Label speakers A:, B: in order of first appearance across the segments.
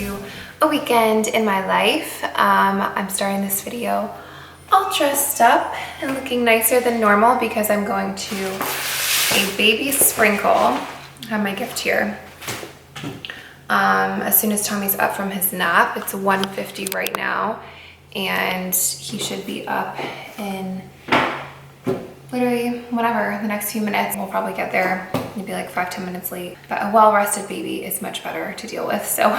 A: to a weekend in my life. I'm starting this video all dressed up and looking nicer than normal because I'm going to a baby sprinkle. I have my gift here. As soon as Tommy's up from his nap, it's 1:50 right now, and he should be up in literally whatever, the next few minutes. We'll probably get there maybe like 5-10 minutes late, but a well-rested baby is much better to deal with, so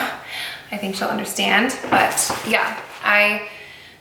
A: I think she'll understand. But yeah, I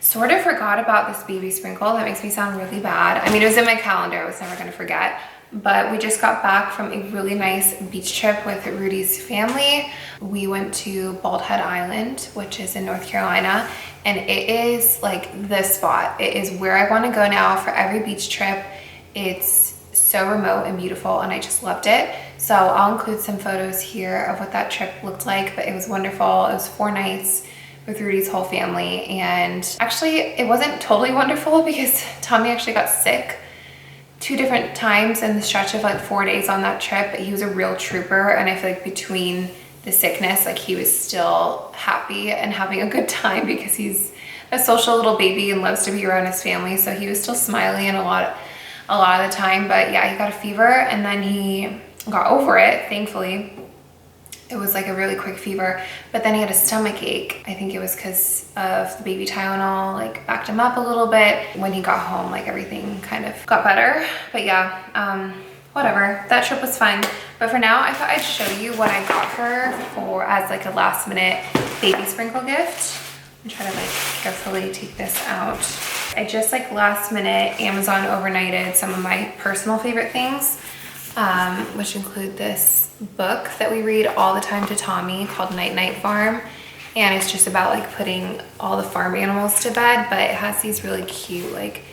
A: sort of forgot about this baby sprinkle. That makes me sound really bad. I mean, it was in my calendar, I was never gonna forget, but we just got back from a really nice beach trip with Rudy's family. We went to Bald Head Island, which is in North Carolina, and it is like the spot. It is where I want to go now for every beach trip. It's so remote and beautiful, and I just loved it. So I'll include some photos here of what that trip looked like, but it was wonderful. It was 4 nights with Rudy's whole family, and actually it wasn't totally wonderful because Tommy actually got sick 2 different times in the stretch of like 4 days on that trip, but he was a real trooper, and I feel like between the sickness, like he was still happy and having a good time because he's a social little baby and loves to be around his family, so he was still smiling a lot of the time. But yeah, he got a fever and then he got over it, thankfully. It was like a really quick fever, but then he had a stomach ache. I think it was because of the baby Tylenol, like backed him up a little bit. When he got home, like everything kind of got better. But yeah, whatever, that trip was fun. But for now, I thought I'd show you what I got her for as like a last minute baby sprinkle gift. I'm trying to like carefully take this out. I just like last minute Amazon overnighted some of my personal favorite things, which include this book that we read all the time to Tommy called Night Night Farm, and it's just about like putting all the farm animals to bed, but it has these really cute like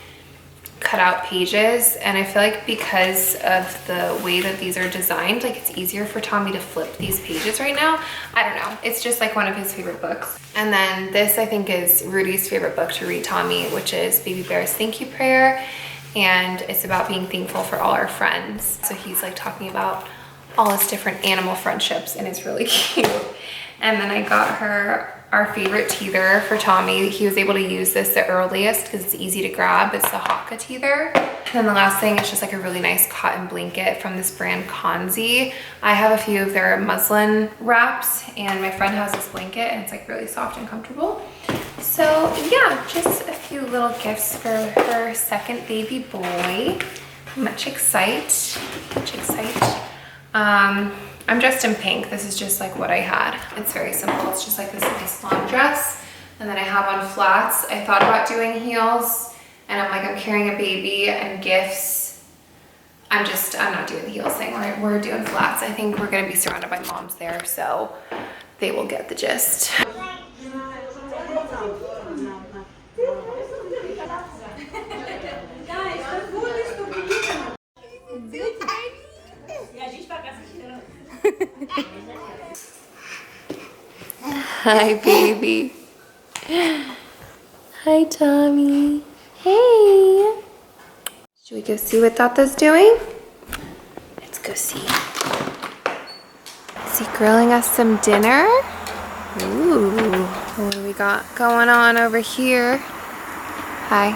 A: cut out pages, and I feel like because of the way that these are designed, like it's easier for Tommy to flip these pages right now. I don't know, it's just like one of his favorite books. And then this I think is Rudy's favorite book to read Tommy, which is Baby Bear's Thank You Prayer, and it's about being thankful for all our friends. So he's like talking about all his different animal friendships, and it's really cute. And then I got her our favorite teether for Tommy. He was able to use this the earliest because it's easy to grab. It's the Haka teether. And then the last thing is just like a really nice cotton blanket from this brand Kanzi. I have a few of their muslin wraps, and my friend has this blanket, and it's like really soft and comfortable. So yeah, just a few little gifts for her second baby boy. Much excite, much excite. I'm dressed in pink. This is just like what I had. It's very simple. It's just like this nice long dress. And then I have on flats. I thought about doing heels, and I'm like, I'm carrying a baby and gifts. I'm not doing the heels thing. We're doing flats. I think we're gonna be surrounded by moms there, so they will get the gist. Hi, baby. Hi, Tommy. Hey. Should we go see what Tata's doing? Let's go see. Is he grilling us some dinner? Ooh. What do we got going on over here? Hi.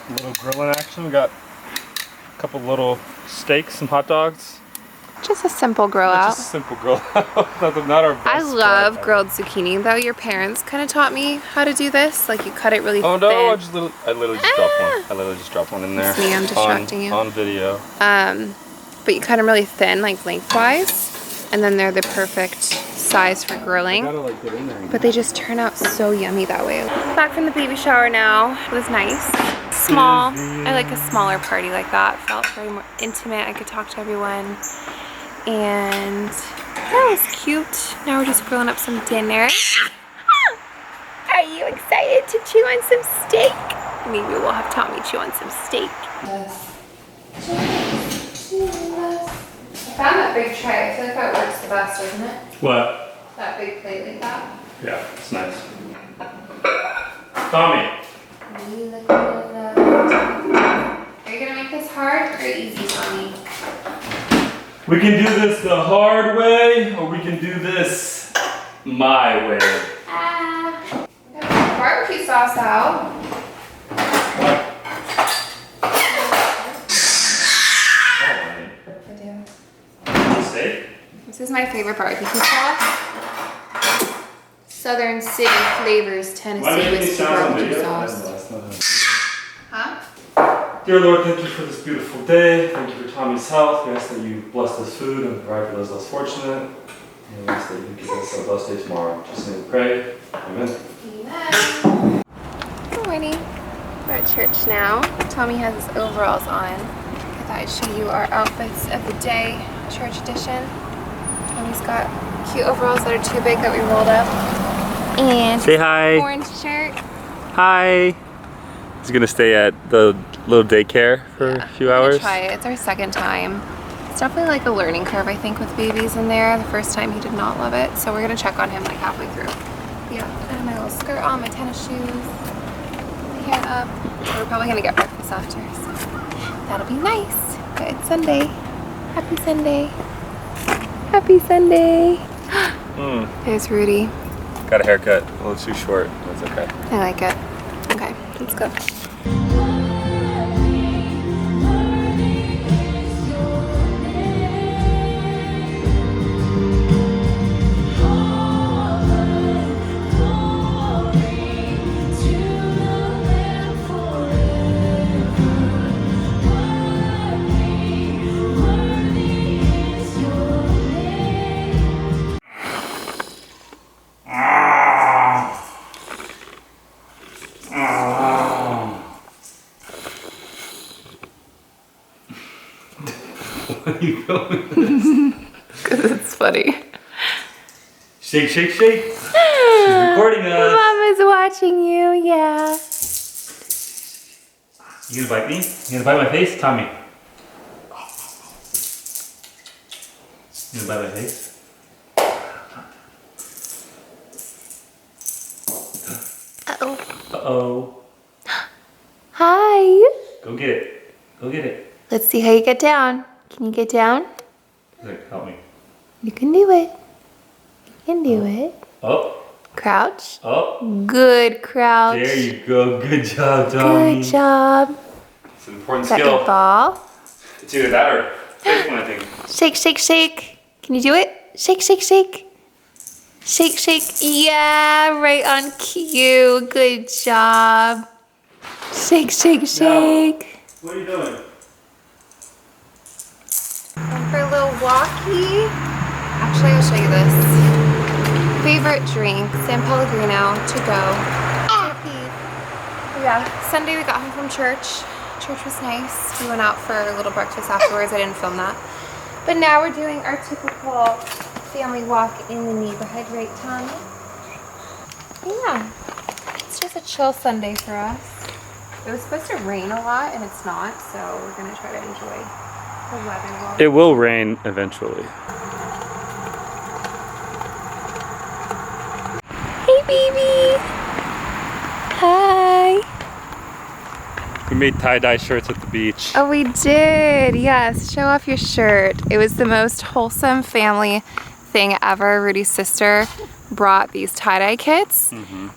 B: Little grilling action. We got a couple little steaks, some hot dogs.
A: Just a simple grill out.
B: Just a simple grill out. Not our best.
A: I love grilled zucchini, though. Your parents kind of taught me how to do this. Like you cut it really thin.
B: Oh no, I literally just dropped one. I literally just dropped one in there.
A: It's me, I'm distracting you.
B: On video.
A: But you cut them really thin, like lengthwise, and then they're the perfect size for grilling.
B: Gotta, like, get in there.
A: But they just turn out so yummy that way. Back from the baby shower now. It was nice. Small. I like a smaller party like that. Felt very more intimate. I could talk to everyone. And that was cute. Now we're just grilling up some dinner. Are you excited to chew on some steak? Maybe we'll have Tommy chew on some steak. I found that big tray. I feel like that works the best, doesn't it?
B: What?
A: That big plate like that.
B: Yeah, it's nice. Tommy.
A: Are you gonna make this hard or easy, Tommy?
B: We can do this the hard way, or we can do this My way.
A: Barbecue sauce out. I do.
B: Steak?
A: This is my favorite barbecue sauce. Southern City Flavors Tennessee whiskey barbecue sauce. Huh?
B: Dear Lord, thank you for this beautiful day. Thank you for Tommy's health. We ask that you bless this food and provide for those less fortunate. And we ask that you give us a blessed day tomorrow. Just name we pray. Amen.
A: Amen. Good morning. We're at church now. Tommy has his overalls on. I thought I'd show you our outfits of the day, church edition. Tommy's got cute overalls that are too big that we rolled up. And
B: say hi.
A: Orange shirt.
B: Hi. He's gonna stay at the little daycare for a few hours.
A: Try it. It's our second time. It's definitely like a learning curve, I think, with babies in there. The first time he did not love it, so we're gonna check on him like halfway through. Yeah, I have my little skirt on, my tennis shoes, my hair up. We're probably gonna get breakfast after, so that'll be nice. But it's Sunday. Happy Sunday. Happy Sunday. There's Rudy.
B: Got a haircut. A little too short. That's okay.
A: I like it. Okay, let's go.
B: Why are you filming this?
A: Because it's funny.
B: Shake, shake, shake. She's recording us.
A: Mama's watching you, yeah.
B: You gonna bite me? You gonna bite my face? Tommy. You gonna bite my face?
A: Uh-oh.
B: Uh-oh.
A: Hi.
B: Go get it. Go get it.
A: Let's see how you get down. Can you get down?
B: Look, help me.
A: You can do it. You can do it.
B: Oh.
A: Crouch.
B: Oh.
A: Good crouch.
B: There you go. Good job, Tommy.
A: Good job.
B: It's an important
A: Got
B: skill.
A: your ball.
B: It's either that or this one, I think.
A: Shake, shake, shake. Can you do it? Shake, shake, shake. Shake, shake. Yeah, right on cue. Good job. Shake, shake, shake.
B: What are you doing?
A: And for a little walkie. Actually, I'll show you this. Favorite drink, San Pellegrino to go. Yeah, Sunday we got home from church. Church was nice. We went out for a little breakfast afterwards. I didn't film that. But now we're doing our typical family walk in the neighborhood, right, Tommy? Yeah, it's just a chill Sunday for us. It was supposed to rain a lot, and it's not, so we're gonna try to enjoy the weather while
B: It will rain eventually.
A: Hey, baby! Hi!
B: We made tie-dye shirts at the beach.
A: Oh, we did. Yes. Show off your shirt. It was the most wholesome family thing ever. Rudy's sister brought these tie-dye kits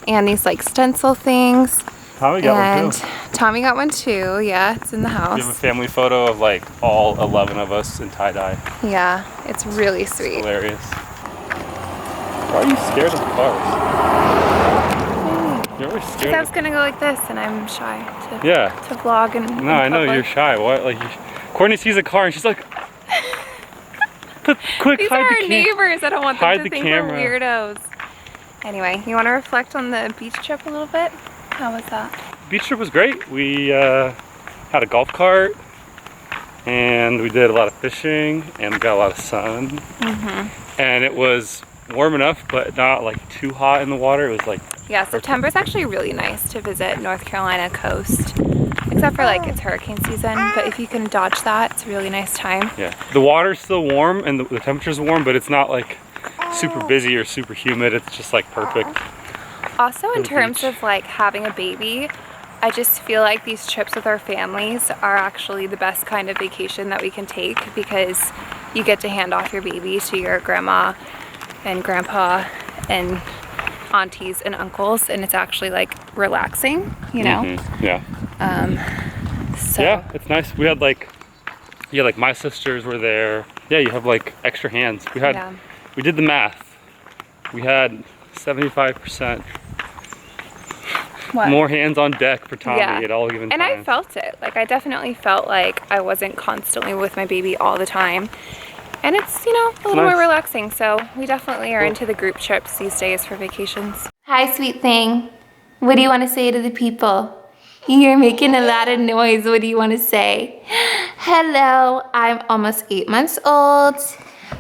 A: and these like stencil things.
B: Tommy got one
A: And
B: too.
A: Tommy got one too. Yeah, it's in the
B: We have a
A: house.
B: family photo of like all 11 of us in tie-dye.
A: Yeah, it's really sweet.
B: Hilarious. Why are you scared of the cars? You're always
A: I
B: scared.
A: was gonna go like this, and I'm shy to
B: Yeah.
A: to vlog and.
B: No, I know you're shy. What? Like, Courtney sees a car and she's like, "Quick,
A: These
B: hide
A: are
B: the
A: our
B: camera."
A: neighbors. I don't want them
B: Hide
A: to
B: the
A: think
B: camera.
A: we're weirdos. Anyway, you want to reflect on the beach trip a little bit? How was that?
B: Beach trip was great. We had a golf cart and we did a lot of fishing and we got a lot of sun. And it was warm enough, but not like too hot in the water. It was like
A: Yeah, September's actually really nice to visit North Carolina coast, except for like it's hurricane season. But if you can dodge that, it's a really nice time.
B: Yeah, the water's still warm and the temperature's warm, but it's not like super busy or super humid. It's just like perfect.
A: Also, in
B: the
A: terms
B: beach.
A: of like having a baby, I just feel like these trips with our families are actually the best kind of vacation that we can take because you get to hand off your baby to your grandma and grandpa and aunties and uncles, and it's actually like relaxing, you know?
B: Yeah.
A: So
B: Yeah, it's nice. We had like, yeah, like my sisters were there. Yeah, you have like extra hands. We did the math. We had 75% more hands on deck for Tommy at all given time.
A: And I felt it. Like, I definitely felt like I wasn't constantly with my baby all the time. And it's, you know, a little more relaxing. So we definitely are into the group trips these days for vacations. Hi, sweet thing. What do you want to say to the people? You're making a lot of noise. What do you want to say? Hello, I'm almost 8 months old.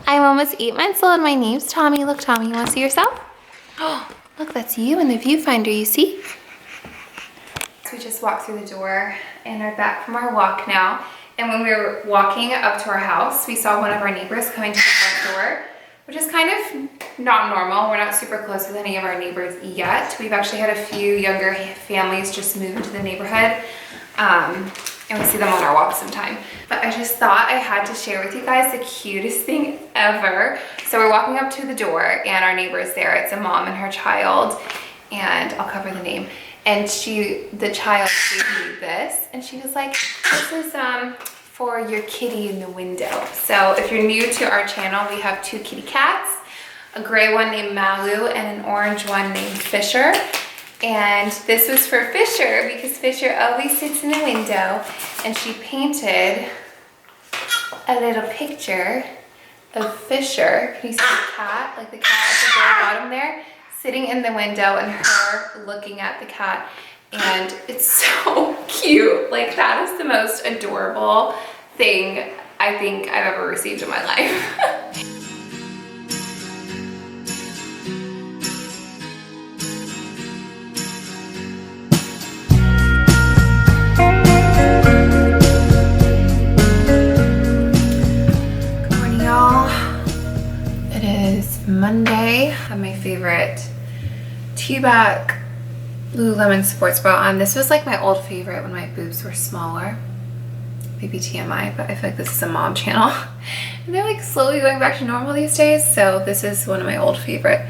A: I'm almost 8 months old. My name's Tommy. Look, Tommy, you want to see yourself? Oh, look, that's you in the viewfinder, you see? We just walked through the door and are back from our walk now. And when we were walking up to our house, we saw one of our neighbors coming to the front door, which is kind of not normal. We're not super close with any of our neighbors yet. We've actually had a few younger families just move into the neighborhood. And we see them on our walks sometime. But I just thought I had to share with you guys the cutest thing ever. So we're walking up to the door and our neighbor is there. It's a mom and her child, and I'll cover the name. And the child gave me this, and she was like, this is for your kitty in the window. So if you're new to our channel, we have 2 kitty cats, a gray one named Malu and an orange one named Fisher. And this was for Fisher because Fisher always sits in the window, and she painted a little picture of Fisher. Can you see the cat? Like the cat at the very bottom there? Sitting in the window and her looking at the cat, and it's so cute. Like, that is the most adorable thing I think I've ever received in my life. Good morning, y'all. It is Monday. I have my favorite T-back Lululemon sports bra on. This was like my old favorite when my boobs were smaller. Maybe TMI, but I feel like this is a mom channel. And they're like slowly going back to normal these days. So this is one of my old favorite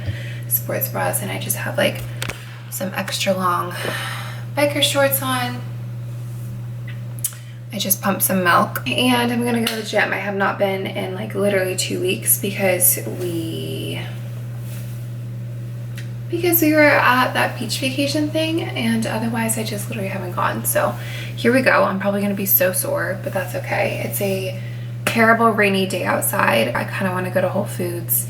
A: sports bras, and I just have like some extra long biker shorts on. I just pumped some milk and I'm gonna go to the gym. I have not been in like literally 2 weeks because we were at that beach vacation thing, and otherwise I just literally haven't gone. So here we go. I'm probably gonna be so sore, but that's okay. It's a terrible rainy day outside. I kind of want to go to Whole Foods,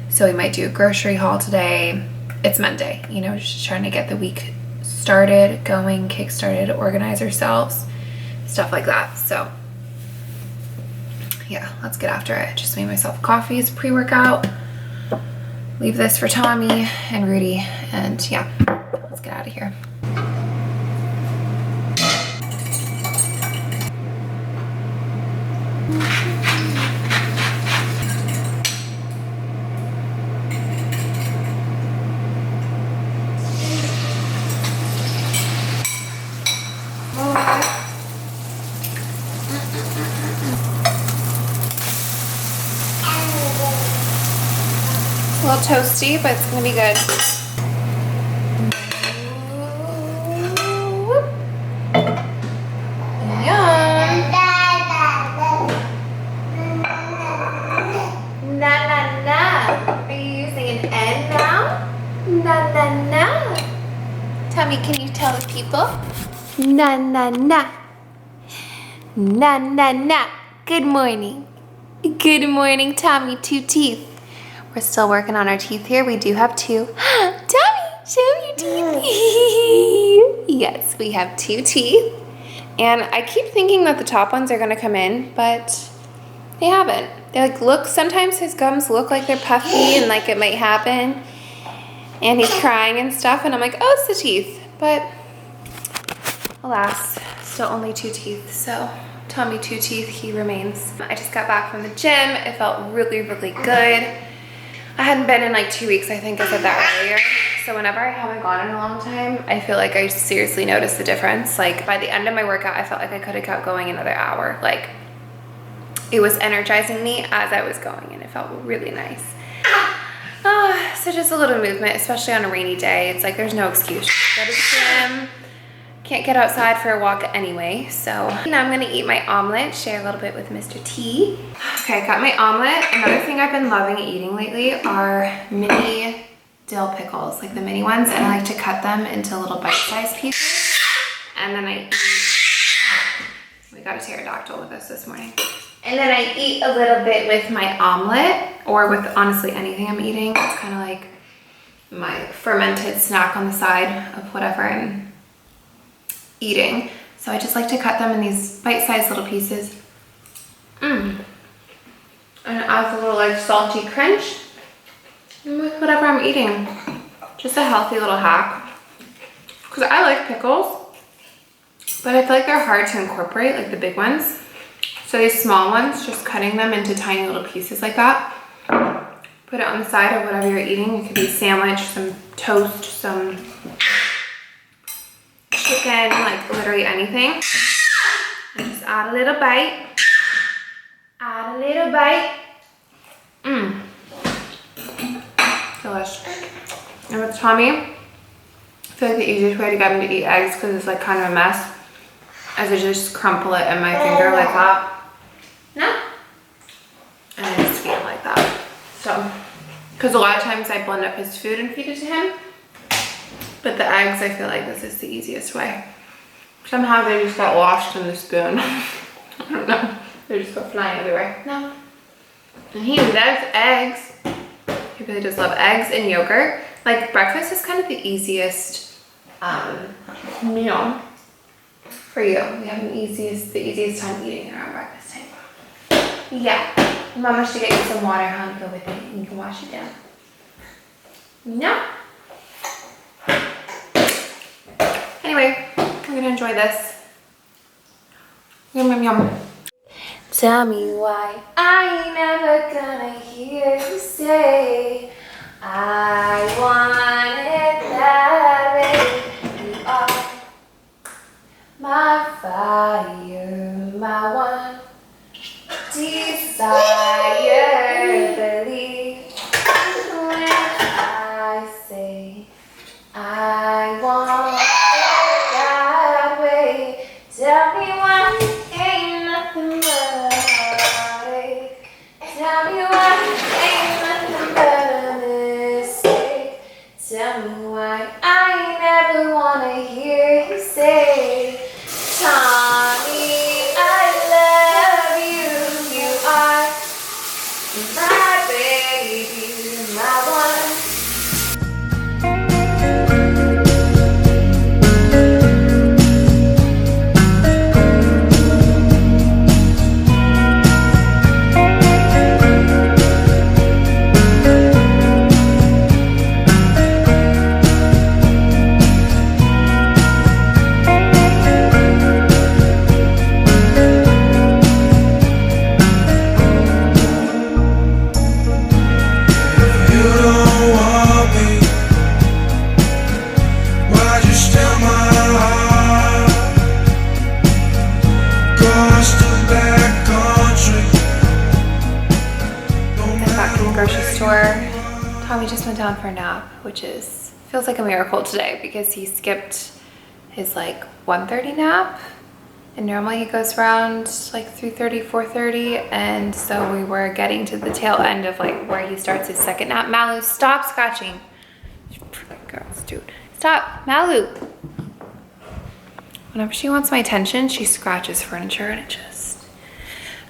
A: so we might do a grocery haul today. It's Monday, you know, just trying to get the week started, going, kick-started, organize ourselves, stuff like that. So yeah, let's get after it. Just made myself coffee as pre-workout. Leave this for Tommy and Rudy, and yeah, let's get out of here. A little toasty, but it's gonna be good. Yum. Na na na. Are you using an N now? Na na na. Tommy, can you tell the people? Na na na. Na na na. Good morning. Good morning, Tommy. 2 teeth. We're still working on our teeth here. We do have 2. Tommy, show your teeth. Yes, we have 2 teeth. And I keep thinking that the top ones are gonna come in, but they haven't. They like look, sometimes his gums look like they're puffy and like it might happen. And he's crying and stuff, and I'm like, oh, it's the teeth. But alas, still only 2 teeth. So Tommy 2 teeth, he remains. I just got back from the gym. It felt really, really good. I hadn't been in like 2 weeks, I think I said that earlier. So whenever I haven't gone in a long time, I feel like I seriously noticed the difference. Like by the end of my workout, I felt like I could have kept going another hour. Like it was energizing me as I was going, and it felt really nice. So just a little movement, especially on a rainy day. It's like there's no excuse. Go to the gym. Can't get outside for a walk anyway. So now I'm gonna eat my omelet, share a little bit with Mr. T. Okay, I got my omelet. Another thing I've been loving eating lately are mini dill pickles, like the mini ones, and I like to cut them into little bite-sized pieces. And then I eat, we got a pterodactyl with us this morning. And then I eat a little bit with my omelet, or with honestly anything I'm eating. It's kind of like my fermented snack on the side of whatever I'm eating. So I just like to cut them in these bite-sized little pieces. And it adds a little like salty crunch with whatever I'm eating. Just a healthy little hack. Because I like pickles, but I feel like they're hard to incorporate, like the big ones. So these small ones, just cutting them into tiny little pieces like that. Put it on the side of whatever you're eating. It could be a sandwich, some toast, some chicken, like literally anything. And just add a little bite. Add a little bite. Delish. And with Tommy, I feel like the easiest way to get him to eat eggs, because it's like kind of a mess, is to just crumple it in my finger like that. No? And then just feed him like that. So, because a lot of times I blend up his food and feed it to him. But the eggs, I feel like this is the easiest way. Somehow they just got lost in the spoon. I don't know. They just go flying everywhere. No. And he loves eggs. He really does love eggs and yogurt. Like breakfast is kind of the easiest meal for you. We have the easiest time eating around breakfast time. Yeah. Mama should get you some water, huh? Go with me and you can wash it down. No? Anyway, we're gonna enjoy this. Yum, yum, yum. Tell me why I ain't never gonna hear you say I want it that way. You are my fire, my one desire. Believe when I say I want it that way. Tell me why ain't nothing but a heartache. Tell me why ain't nothing but a mistake. Tell me why I ain't never wanna hear you say, Tommy, I love you. You are my baby, my one. Tommy just went down for a nap, which feels like a miracle today because he skipped his like 1:30 nap, and normally he goes around like 3:30, 4:30, and so we were getting to the tail end of like where he starts his second nap. Malu, stop scratching. Girls, dude, stop, Malu. Whenever she wants my attention, she scratches furniture and it just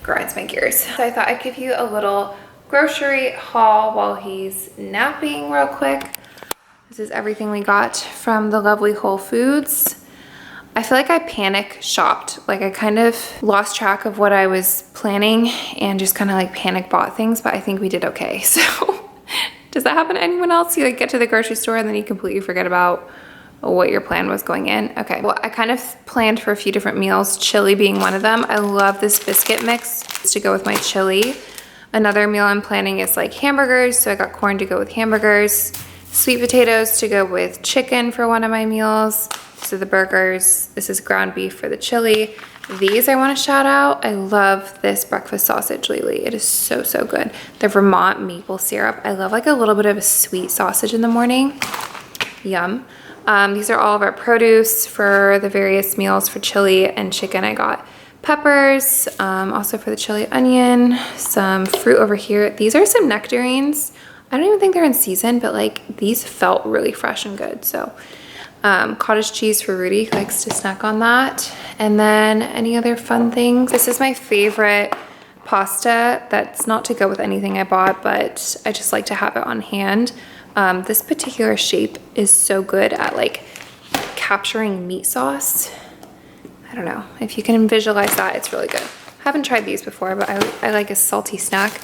A: grinds my gears. So I thought I'd give you a little grocery haul while he's napping real quick. This is everything we got from the lovely Whole Foods. I feel like I panic shopped. Like I kind of lost track of what I was planning and just kind of like panic bought things, but I think we did okay. So does that happen to anyone else? You like get to the grocery store and then you completely forget about what your plan was going in? Okay, well, I kind of planned for a few different meals, chili being one of them. I love this biscuit mix to go with my chili. Another meal I'm planning is like hamburgers, so I got corn to go with hamburgers, sweet potatoes to go with chicken for one of my meals, So the burgers, this is ground beef for the chili. These I want to shout out. I love this breakfast sausage lately. It is so, so good. The Vermont maple syrup. I love like a little bit of a sweet sausage in the morning. Yum. These are all of our produce for the various meals. For chili and chicken, I got peppers, also for the chili, onion, some fruit over here. These are some nectarines. I don't even think they're in season, but like these felt really fresh and good. So cottage cheese for Rudy, who likes to snack on that. And then any other fun things. This is my favorite pasta. That's not to go with anything I bought, but I just like to have it on hand. This particular shape is so good at like capturing meat sauce. I don't know if you can visualize that, it's really good. Haven't tried these before, but I like a salty snack.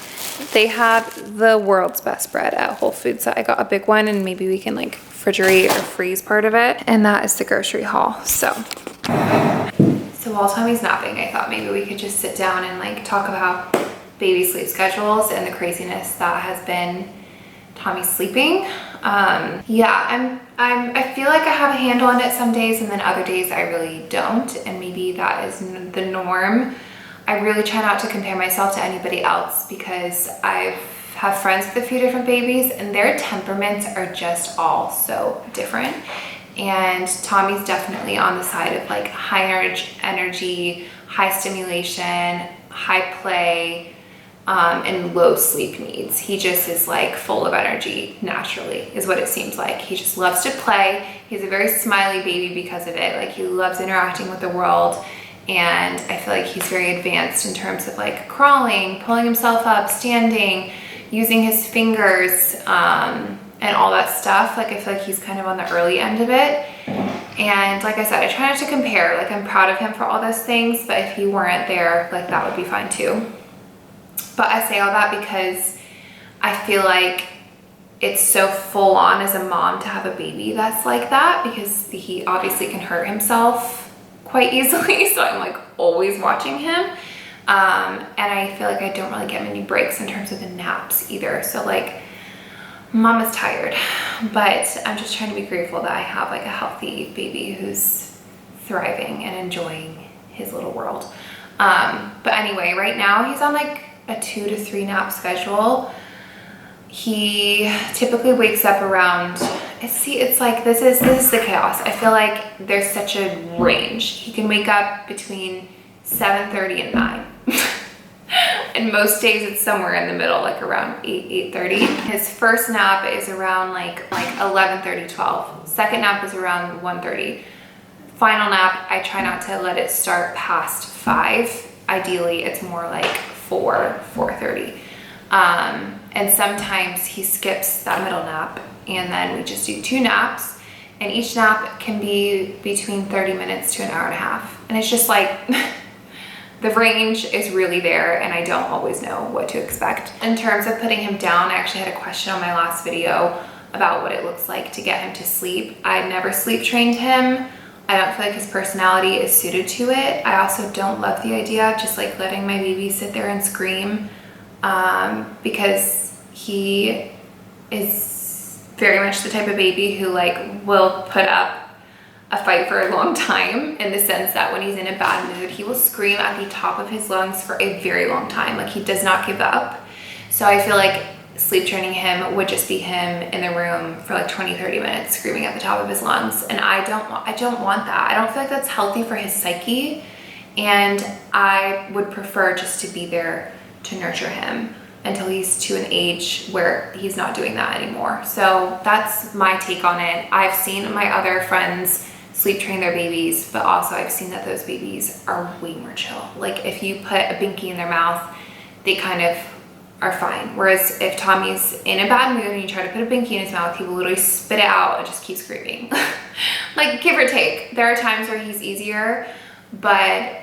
A: They have the world's best bread at Whole Foods. So I got a big one, and maybe we can like refrigerate or freeze part of it. And that is the grocery haul. So while Tommy's napping, I thought maybe we could just sit down and like talk about baby sleep schedules and the craziness that has been Tommy's sleeping. Yeah, I feel like I have a handle on it some days, and then other days I really don't, and maybe that is the norm. I really try not to compare myself to anybody else because I have friends with a few different babies, and their temperaments are just all so different. And Tommy's definitely on the side of like high energy, high stimulation, high play, and low sleep needs. He just is like full of energy naturally, is what it seems like. He just loves to play. He's a very smiley baby because of it. Like he loves interacting with the world. And I feel like he's very advanced in terms of like crawling, pulling himself up, standing, using his fingers, and all that stuff. Like I feel like he's kind of on the early end of it. And like I said, I try not to compare. Like I'm proud of him for all those things, but if he weren't there, like that would be fine too. But I say all that because I feel like it's so full on as a mom to have a baby that's like that, because he obviously can hurt himself quite easily. So I'm like always watching him. And I feel like I don't really get many breaks in terms of the naps either. So like mom is tired, but I'm just trying to be grateful that I have like a healthy baby who's thriving and enjoying his little world. But anyway, right now he's on like a 2 to 3 nap schedule. He typically wakes up around, it's like this is the chaos. I feel like there's such a range. He can wake up between 7:30 and 9. And most days it's somewhere in the middle, like around 8:30. His first nap is around like 11:30, 12. Second nap is around 1:30. Final nap, I try not to let it start past 5. Ideally, it's more like 4:30. And sometimes he skips that middle nap, and then we just do 2 naps, and each nap can be between 30 minutes to an hour and a half. And it's just like, the range is really there, and I don't always know what to expect. In terms of putting him down, I actually had a question on my last video about what it looks like to get him to sleep. I've never sleep trained him. I don't feel like his personality is suited to it. I also don't love the idea of just like letting my baby sit there and scream, because he is very much the type of baby who like will put up a fight for a long time, in the sense that when he's in a bad mood, he will scream at the top of his lungs for a very long time. Like he does not give up. So I feel like sleep training him would just be him in the room for like 20-30 minutes screaming at the top of his lungs, and I don't want that. I don't feel like that's healthy for his psyche, and I would prefer just to be there to nurture him until he's to an age where he's not doing that anymore. So that's my take on it. I've seen my other friends sleep train their babies, but also I've seen that those babies are way more chill. Like if you put a binky in their mouth, they kind of are fine. Whereas if Tommy's in a bad mood and you try to put a binky in his mouth, he will literally spit it out and just keep screaming. Like give or take. There are times where he's easier, but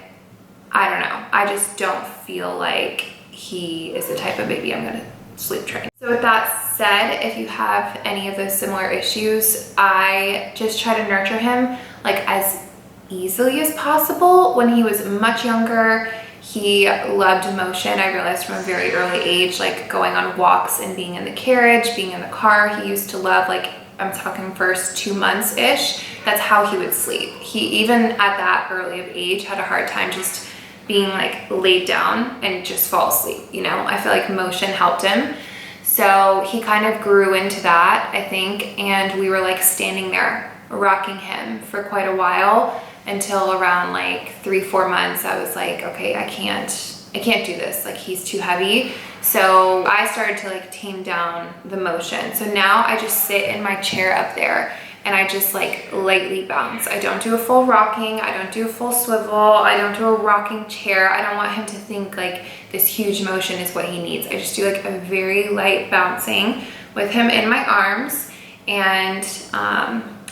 A: I don't know. I just don't feel like he is the type of baby I'm gonna sleep train. So with that said, if you have any of those similar issues, I just try to nurture him like as easily as possible. When he was much younger, he loved motion. I realized from a very early age, like going on walks and being in the carriage, being in the car. He used to love like I'm talking first 2 months-ish, that's how he would sleep. He, even at that early of age, had a hard time just being like laid down and just fall asleep, you know? I feel like motion helped him. So he kind of grew into that, I think, and we were like standing there rocking him for quite a while until around like 3-4 months. I was like, okay, I can't do this, like he's too heavy. So I started to like tame down the motion. So now I just sit in my chair up there and I just like lightly bounce. I don't do a full rocking, I don't do a full swivel, I don't do a rocking chair. I don't want him to think like this huge motion is what he needs. I just do like a very light bouncing with him in my arms, and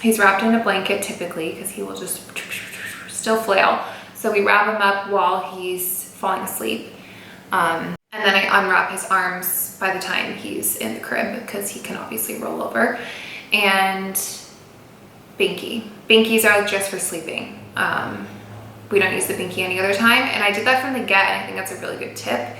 A: he's wrapped in a blanket typically because he will just still flail. So we wrap him up while he's falling asleep. And then I unwrap his arms by the time he's in the crib because he can obviously roll over. And binky. Binkies are just for sleeping. We don't use the binky any other time. And I did that from the get, and I think that's a really good tip.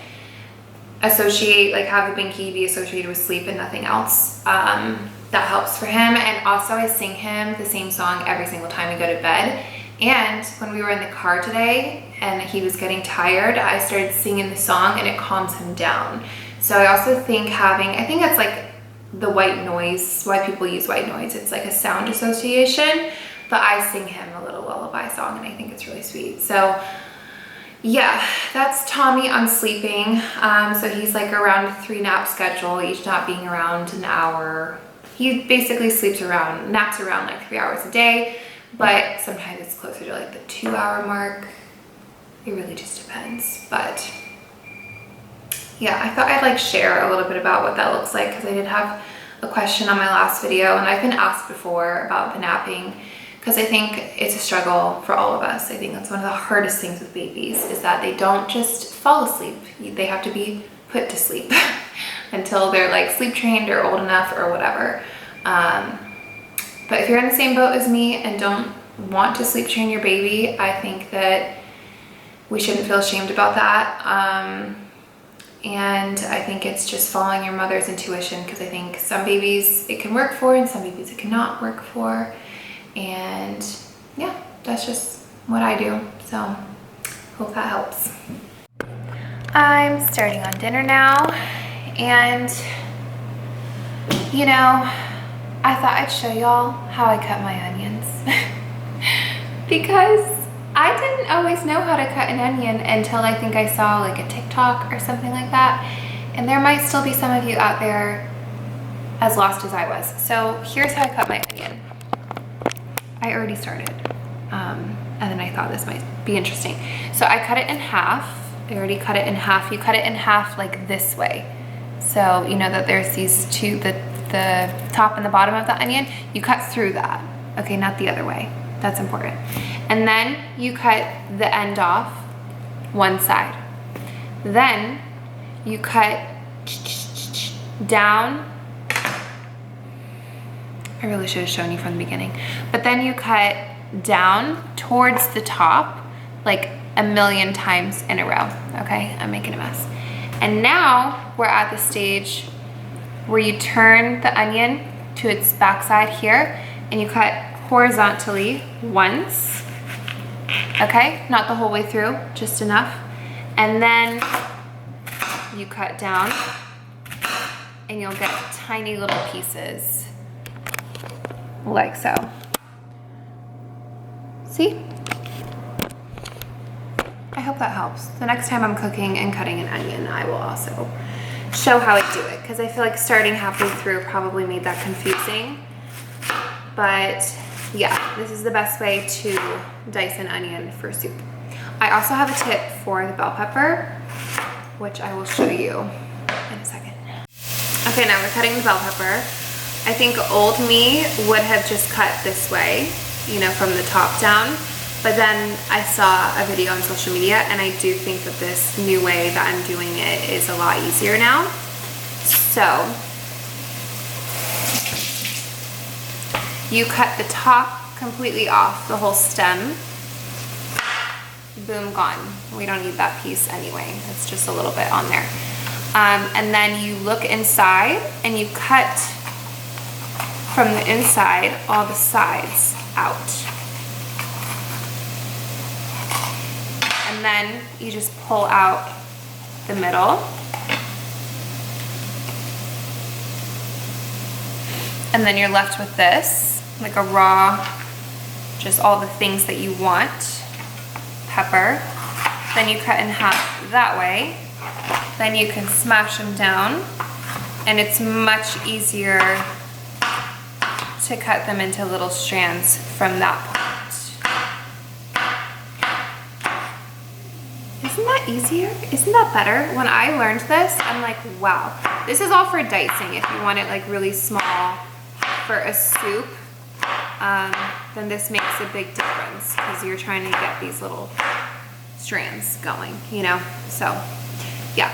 A: Associate, like have the binky be associated with sleep and nothing else. That helps for him. And also I sing him the same song every single time we go to bed. And when we were in the car today and he was getting tired, I started singing the song and it calms him down. So I also think I think that's like the white noise, why people use white noise. It's like a sound association, but I sing him a little lullaby song and I think it's really sweet. So yeah, that's Tommy on sleeping. So he's like around a 3-nap schedule, each nap being around an hour. He basically naps around like 3 hours a day. But sometimes it's closer to like the 2-hour mark. It really just depends. But yeah, I thought I'd like share a little bit about what that looks like because I did have a question on my last video, and I've been asked before about the napping because I think it's a struggle for all of us. I think that's one of the hardest things with babies is that they don't just fall asleep. They have to be put to sleep until they're like sleep trained or old enough or whatever. But if you're in the same boat as me and don't want to sleep train your baby, I think that we shouldn't feel ashamed about that. And I think it's just following your mother's intuition, because I think some babies it can work for and some babies it cannot work for. And yeah, that's just what I do. So hope that helps. I'm starting on dinner now, and you know, I thought I'd show y'all how I cut my onions because I didn't always know how to cut an onion until I think I saw like a TikTok or something like that. And there might still be some of you out there as lost as I was. So here's how I cut my onion. I already started. And then I thought this might be interesting. So I cut it in half. I already cut it in half. You cut it in half like this way. So you know that there's these two, the top and the bottom of the onion, you cut through that. Okay, not the other way. That's important. And then you cut the end off one side. Then you cut down. I really should have shown you from the beginning. But then you cut down towards the top like a million times in a row. Okay, I'm making a mess. And now we're at the stage where you turn the onion to its backside here and you cut horizontally once, okay? Not the whole way through, just enough. And then you cut down and you'll get tiny little pieces like so. See? I hope that helps. The next time I'm cooking and cutting an onion, I will also show how I do it, because I feel like starting halfway through probably made that confusing. But yeah, this is the best way to dice an onion for soup. I also have a tip for the bell pepper, which I will show you in a second. Okay, now we're cutting the bell pepper. I think old me would have just cut this way, you know, from the top down. But then I saw a video on social media, and I do think that this new way that I'm doing it is a lot easier now. So you cut the top completely off, the whole stem. Boom, gone. We don't need that piece anyway. It's just a little bit on there. And then you look inside and you cut from the inside, all the sides out. And then you just pull out the middle. And then you're left with this, like a raw, just all the things that you want. Pepper. Then you cut in half that way. Then you can smash them down, and it's much easier to cut them into little strands from that point. Isn't that easier? Isn't that better? When I learned this, I'm like, wow. This is all for dicing. If you want it like really small for a soup, then this makes a big difference because you're trying to get these little strands going, you know? So, yeah.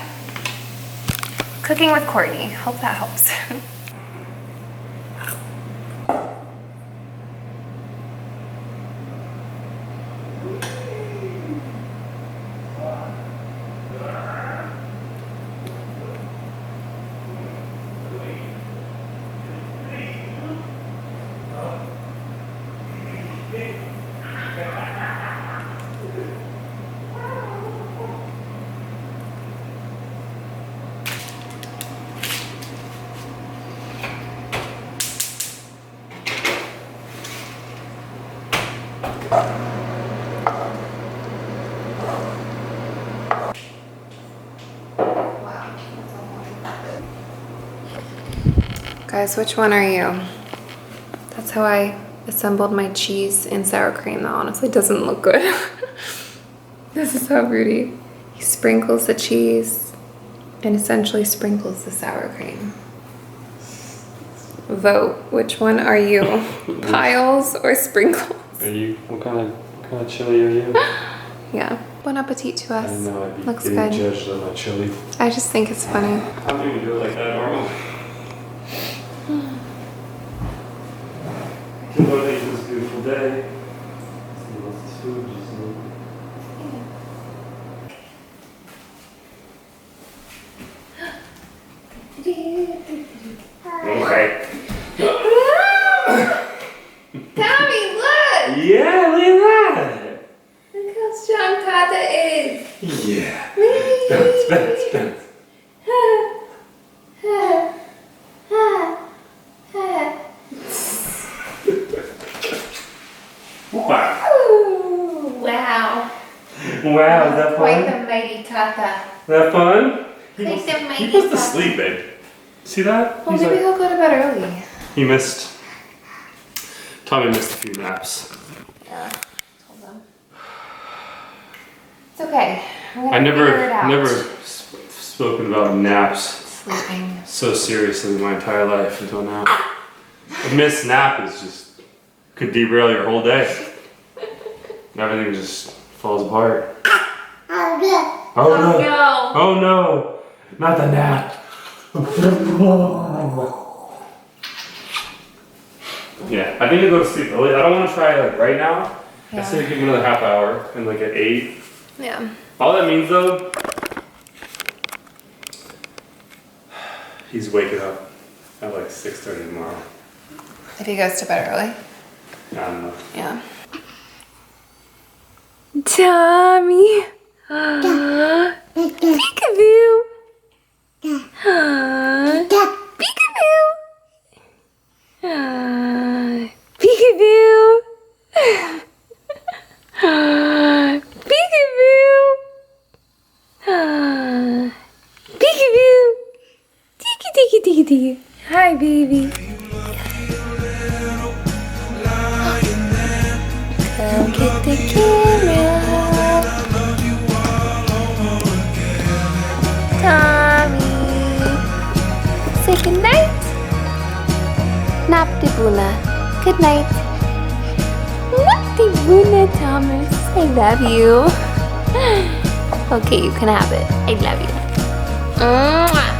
A: Cooking with Courtney. Hope that helps. Guys, which one are you? That's how I assembled my cheese and sour cream. That honestly doesn't look good. This is how Rudy, he sprinkles the cheese and essentially sprinkles the sour cream. Vote, which one are you? Piles or sprinkles?
B: Are you, what kind of chili are you?
A: Yeah. Bon appetit to us.
B: I didn't know I'd be
A: Looks
B: getting
A: good.
B: judged on my chili.
A: I just think it's funny.
B: I don't even do it like that normally. Can go eat this beautiful day. See what's this food just okay.
A: Tommy, look!
B: Yeah, look at that.
A: Look how strong Tata is.
B: Yeah. Bounce. Wow.
A: Ooh, wow.
B: Wow, is that
A: Quite
B: fun?
A: the mighty Tata.
B: Is that fun?
A: Quite the mighty
B: He goes to
A: Tata.
B: sleep, babe. See that?
A: Well,
B: He's
A: maybe
B: like,
A: he'll go to bed early.
B: he missed. Tommy missed a few naps.
A: Yeah, told them. It's okay. We're gonna
B: I
A: figure it out.
B: never spoken about naps
A: Sleeping.
B: so seriously in my entire life until now. A missed nap is just, could derail your whole day. Everything just falls apart. Oh no. Oh no. Not the nap. Yeah, I think I go to sleep early. I don't want to try like right now.
A: Yeah.
B: I say give him another half hour and like at 8.
A: Yeah.
B: All that means though, he's waking up at like 6:30 tomorrow.
A: If he goes to bed early.
B: I don't know.
A: Yeah. Tommy. Peekaboo. Peekaboo. Peekaboo. Peekaboo. Peekaboo. Tiki tiki tiki tiki. Hi, baby. Come get the camera. Tommy. Say good night. Napti Buna. Good night. Napti Buna, Thomas. I love you. Okay, you can have it. I love you. Mwah.